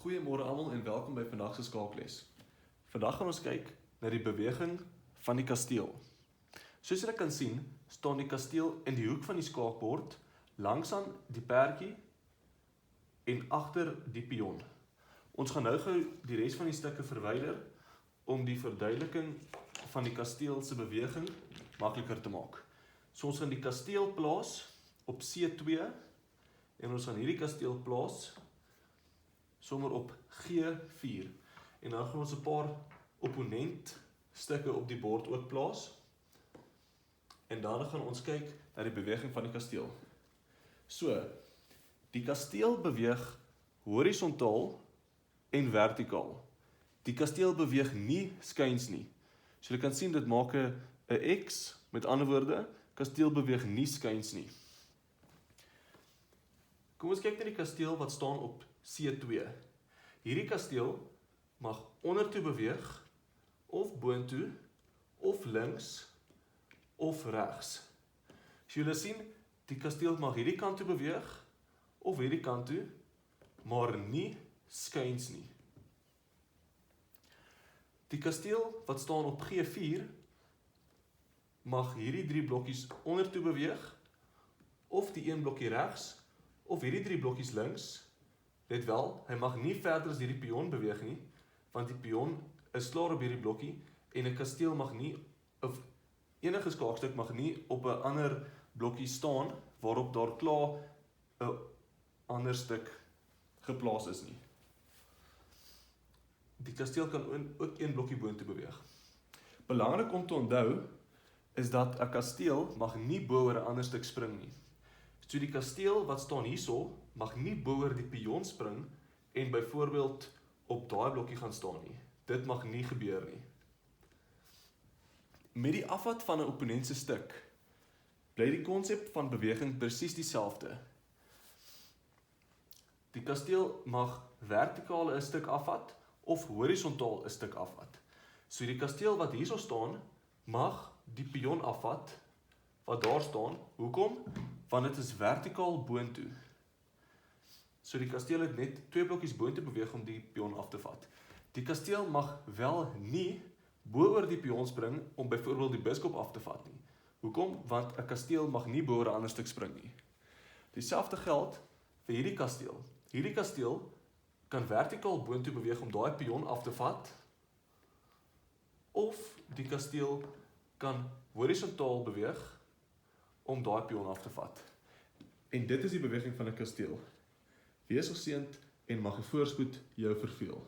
Goeiemôre almal en welkom by vandag se skaakles. Vandag gaan ons kyk na die beweging van die kasteel. Soos julle kan sien, staan die kasteel in die hoek van die skaakbord, langs aan die perdjie en agter die pion. Ons gaan nou gou die res van die stukke verwyder om die verduideliking van die kasteel se beweging makliker te maak. So ons gaan die kasteel plaas op C2 en ons gaan hierdie kasteel plaas sommer op G4 en dan gaan ons 'n paar opponent stukke op die bord ook plaas en dan gaan ons kyk na die beweging van die kasteel. So, die kasteel beweeg horisontaal en vertikaal. Die kasteel beweeg nie skuins nie. So jy kan sien dit maak 'n X, met ander woorde, kasteel beweeg nie skuins nie. Kom ons kyk na die kasteel wat staan op C2. Hierdie kasteel mag ondertoe beweeg, of boontoe, of links, of regs. As julle sien, die kasteel mag hierdie kant toe beweeg, of hierdie kant toe, maar nie skuins nie. Die kasteel wat staan op G4, mag hierdie 3 blokkies ondertoe beweeg, of die 1 blokkie regs, of hierdie 3 blokkies links. Let wel, hy mag nie verder as hierdie pion beweeg nie, want die pion is klaar op hierdie blokkie, en 'n kasteel mag nie, of enige skaakstuk mag nie op 'n ander blokkie staan, waarop daar klaar 'n ander stuk geplaas is nie. Die kasteel kan ook 1 blokkie boontoe beweeg. Belangrik om te onthou, is dat 'n kasteel mag nie bo oor 'n ander stuk spring nie. So die kasteel wat staan hierso, mag nie bo oor die pion spring en byvoorbeeld op daai blokkie gaan staan nie. Dit mag nie gebeur nie. Met die afvat van 'n opponent se stuk, bly die konsep van beweging presies dieselfde. Die kasteel mag vertikaal 'n stuk afvat of horisontaal 'n stuk afvat. So die kasteel wat hierso staan, mag die pion afvat wat daar staan. Hoekom? Want dit is vertikaal boontoe. So die kasteel het net 2 blokkies boontoe beweeg om die pion af te vat. Die kasteel mag wel nie bo oor die pion spring om byvoorbeeld die biskop af te vat nie. Hoekom? Want 'n kasteel mag nie bo oor 'n ander stuk spring nie. Dieselfde geld vir hierdie kasteel. Hierdie kasteel kan vertikaal boontoe beweeg om daai pion af te vat, of die kasteel kan horisontaal beweeg om daai pion af te vat. En dit is die beweging van 'n kasteel. Wees geseënd en mag die voorspoed jou verveel.